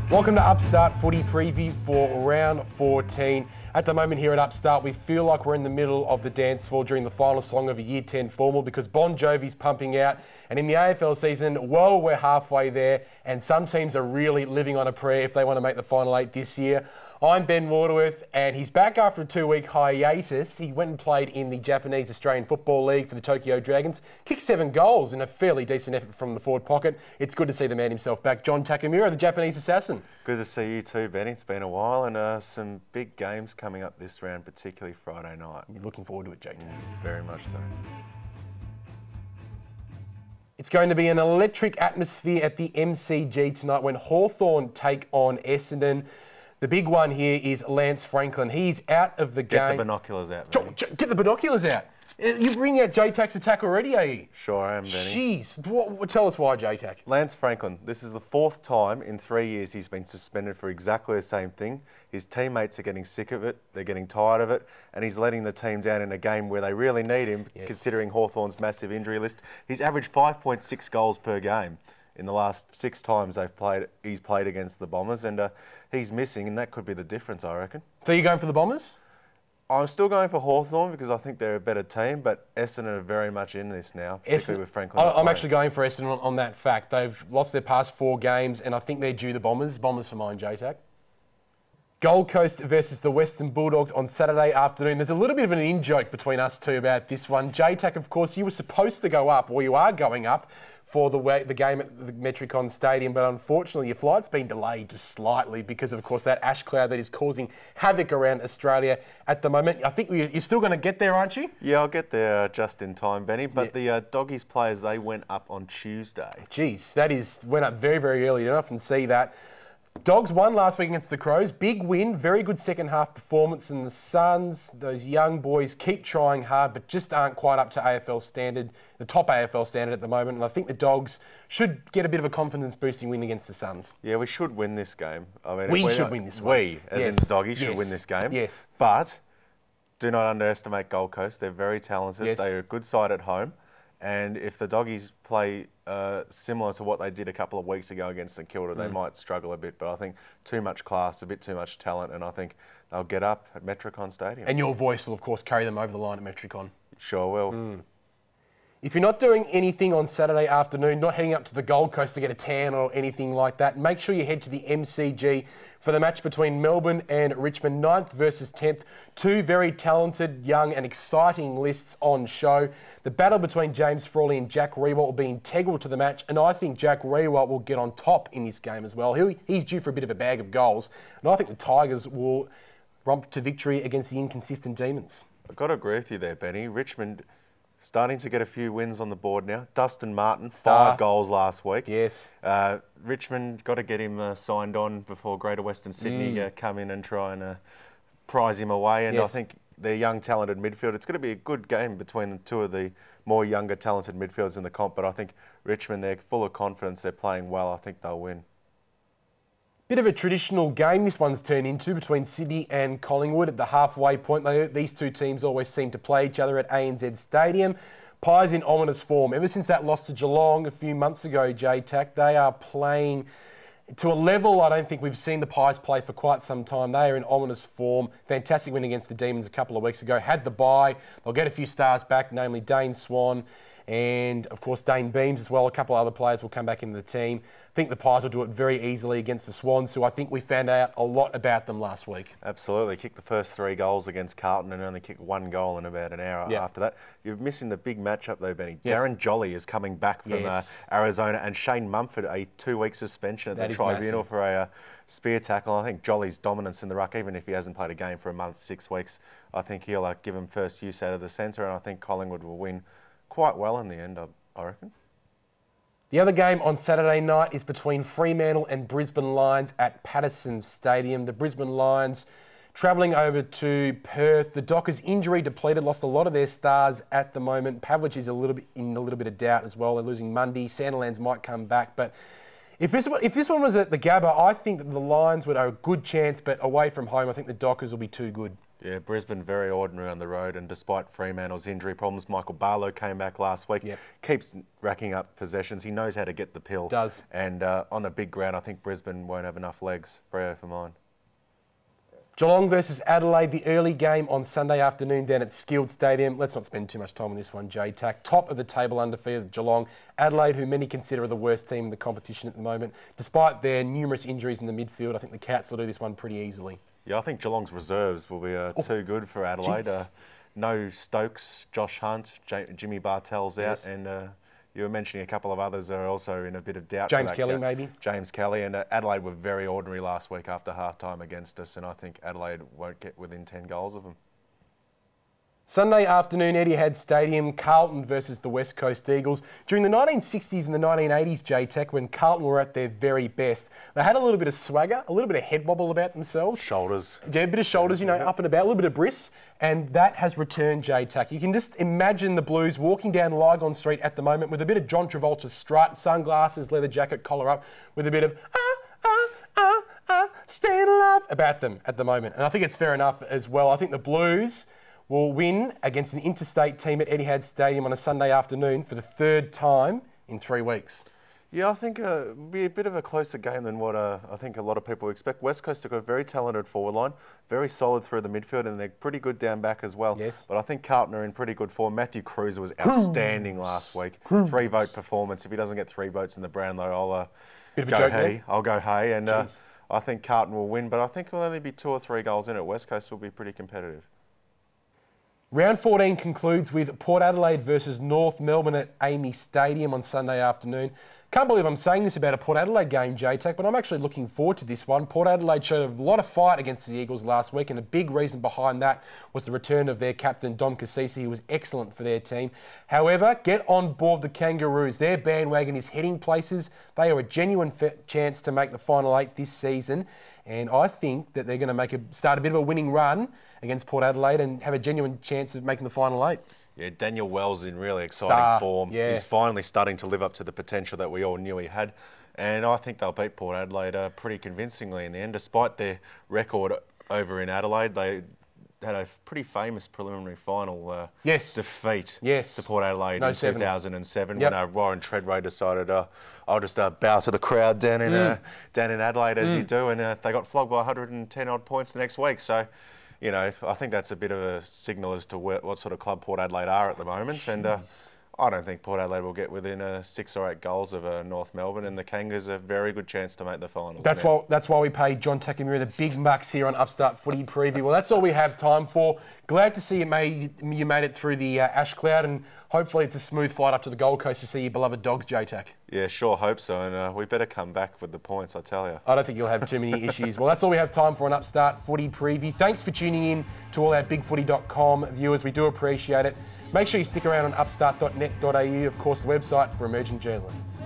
Welcome to Upstart Footy Preview for round 14. At the moment here at Upstart, we feel like we're in the middle of the dance floor during the final song of a Year 10 formal because Bon Jovi's pumping out. And in the AFL season, well, we're halfway there and some teams are really living on a prayer if they want to make the final 8 this year. I'm Ben Waterworth and he's back after a 2-week hiatus. He went and played in the Japanese Australian Football League for the Tokyo Dragons, kicked 7 goals in a fairly decent effort from the forward pocket. It's good to see the man himself back. John Takemura, the Japanese assassin. Good to see you too, Benny. It's been a while and some big games coming up this round, particularly Friday night. You're looking forward to it, Jake. Very much so. It's going to be an electric atmosphere at the MCG tonight when Hawthorn take on Essendon. The big one here is Lance Franklin. He's out of the game. Get the binoculars out, Benny. Get the binoculars out. You're bringing out J-Tack's attack already, are you? Sure I am, Benny. Jeez. Tell us why, J-Tack. Lance Franklin, this is the 4th time in 3 years he's been suspended for exactly the same thing. His teammates are getting sick of it, they're getting tired of it, and he's letting the team down in a game where they really need him, considering Hawthorn's massive injury list. He's averaged 5.6 goals per game in the last 6 times he's played against the Bombers, and he's missing, and that could be the difference, I reckon. So you're going for the Bombers? I'm still going for Hawthorn because I think they're a better team, but Essendon are very much in this now, particularly with Franklin. I'm actually going for Essendon on that fact. They've lost their past 4 games, and I think they're due the Bombers. Bombers for mine, J-Tack. Gold Coast versus the Western Bulldogs on Saturday afternoon. There's a little bit of an in-joke between us two about this one. J-Tack, of course, you were supposed to go up, or you are going up, for the game at the Metricon Stadium, but unfortunately your flight's been delayed just slightly because of course, that ash cloud that is causing havoc around Australia at the moment. I think you're still going to get there, aren't you? Yeah, I'll get there just in time, Benny, but the Doggies players, they went up on Tuesday. Geez, went up very, very early. You don't often see that. Dogs won last week against the Crows. Big win, very good second half performance, and the Suns, those young boys, keep trying hard but just aren't quite up to AFL standard, the top AFL standard at the moment, and I think the Dogs should get a bit of a confidence-boosting win against the Suns. Yeah, we should win this game. I mean, we should win this one. We, as in the Doggies, should win this game. Yes. But do not underestimate Gold Coast. They're very talented. Yes. They're a good side at home. And if the Doggies play similar to what they did a couple of weeks ago against St Kilda, they might struggle a bit. But I think too much class, a bit too much talent, and I think they'll get up at Metricon Stadium. And your voice will, of course, carry them over the line at Metricon. Sure will. If you're not doing anything on Saturday afternoon, not heading up to the Gold Coast to get a tan or anything like that, make sure you head to the MCG for the match between Melbourne and Richmond, 9th versus 10th. 2 very talented, young and exciting lists on show. The battle between James Frawley and Jack Riewoldt will be integral to the match, and I think Jack Riewoldt will get on top in this game as well. He's due for a bit of a bag of goals, and I think the Tigers will romp to victory against the inconsistent Demons. I've got to agree with you there, Benny. Richmond starting to get a few wins on the board now. Dustin Martin, 5 goals last week. Yes. Richmond, got to get him signed on before Greater Western Sydney come in and try and prize him away. And I think they're young, talented midfield. It's going to be a good game between the 2 of the more younger, talented midfielders in the comp. But I think Richmond, they're full of confidence. They're playing well. I think they'll win. Bit of a traditional game this one's turned into between Sydney and Collingwood at the halfway point. These 2 teams always seem to play each other at ANZ Stadium. Pies in ominous form. Ever since that loss to Geelong a few months ago, J-Tack, they are playing to a level I don't think we've seen the Pies play for quite some time. They are in ominous form. Fantastic win against the Demons a couple of weeks ago. Had the bye. They'll get a few stars back, namely Dane Swan and, of course, Dane Beams as well. A couple of other players will come back into the team. I think the Pies will do it very easily against the Swans, who I think we found out a lot about them last week. Absolutely. Kicked the first 3 goals against Carlton and only kicked 1 goal in about an hour after that. You're missing the big matchup though, Benny. Yes. Darren Jolly is coming back from Arizona, and Shane Mumford, a 2-week suspension at the tribunal for a spear tackle. I think Jolly's dominance in the ruck, even if he hasn't played a game for a month, 6 weeks, I think he'll give him first use out of the centre, and I think Collingwood will win quite well in the end, I reckon. The other game on Saturday night is between Fremantle and Brisbane Lions at Patterson Stadium. The Brisbane Lions travelling over to Perth. The Dockers injury depleted, lost a lot of their stars at the moment. Pavlich is in a little bit of doubt as well. They're losing Mundy. Sandilands might come back, but if this one was at the Gabba, I think that the Lions would have a good chance, but away from home, I think the Dockers will be too good. Yeah, Brisbane very ordinary on the road, and despite Fremantle's injury problems, Michael Barlow came back last week. Yep. Keeps racking up possessions. He knows how to get the pill. Does. And on a big ground, I think Brisbane won't have enough legs. Freo for mine. Geelong versus Adelaide, the early game on Sunday afternoon down at Skilled Stadium. Let's not spend too much time on this one, J-Tac. Top of the table undefeated Geelong. Adelaide, who many consider the worst team in the competition at the moment. Despite their numerous injuries in the midfield, I think the Cats will do this one pretty easily. Yeah, I think Geelong's reserves will be too good for Adelaide. No Stokes, Josh Hunt, Jimmy Bartell's out, and you were mentioning a couple of others are also in a bit of doubt. James Kelly, maybe? James Kelly, and Adelaide were very ordinary last week after half-time against us, and I think Adelaide won't get within 10 goals of them. Sunday afternoon, Etihad Stadium, Carlton versus the West Coast Eagles. During the 1960s and the 1980s, J-Tech, when Carlton were at their very best, they had a little bit of swagger, a little bit of head wobble about themselves. Shoulders. Yeah, a bit of shoulders, you know, up and about, a little bit of bris, and that has returned, J-Tech. You can just imagine the Blues walking down Lygon Street at the moment with a bit of John Travolta strut, sunglasses, leather jacket, collar up, with a bit of staying alive about them at the moment. And I think it's fair enough as well. I think the Blues will win against an interstate team at Etihad Stadium on a Sunday afternoon for the third time in 3 weeks. Yeah, I think it'll be a bit of a closer game than what I think a lot of people expect. West Coast have got a very talented forward line, very solid through the midfield, and they're pretty good down back as well. Yes. But I think Carlton are in pretty good form. Matthew Cruiser was outstanding last week. 3-vote performance. If he doesn't get 3 votes in the Brownlow, I'll go hey. And I think Carlton will win, but I think it'll only be 2 or 3 goals in it. West Coast will be pretty competitive. Round 14 concludes with Port Adelaide versus North Melbourne at Amy Stadium on Sunday afternoon. Can't believe I'm saying this about a Port Adelaide game, J-Tech, but I'm actually looking forward to this one. Port Adelaide showed a lot of fight against the Eagles last week, and a big reason behind that was the return of their captain, Dom Cassisi, who was excellent for their team. However, get on board the Kangaroos. Their bandwagon is heading places. They are a genuine chance to make the final 8 this season, and I think that they're going to start a bit of a winning run against Port Adelaide and have a genuine chance of making the final 8. Yeah, Daniel Wells in really exciting form. Yeah. He's finally starting to live up to the potential that we all knew he had. And I think they'll beat Port Adelaide pretty convincingly in the end. Despite their record over in Adelaide, they had a pretty famous preliminary final defeat to Port Adelaide in 2007 when Warren Treadway decided, I'll just bow to the crowd down in Adelaide as you do. And they got flogged by 110 odd points the next week. So, you know, I think that's a bit of a signal as to what sort of club Port Adelaide are at the moment. And I don't think Port Adelaide will get within 6 or 8 goals of North Melbourne, and the Kangas have a very good chance to make the final. That's why we paid John Takemura the big bucks here on Upstart Footy Preview. Well, that's all we have time for. Glad to see you made it through the ash cloud, and hopefully it's a smooth flight up to the Gold Coast to see your beloved Dogs, J-Tac. Yeah, sure hope so, and we better come back with the points, I tell you. I don't think you'll have too many issues. Well, that's all we have time for on Upstart Footy Preview. Thanks for tuning in to all our bigfooty.com viewers. We do appreciate it. Make sure you stick around on upstart.net.au, of course, the website for emerging journalists.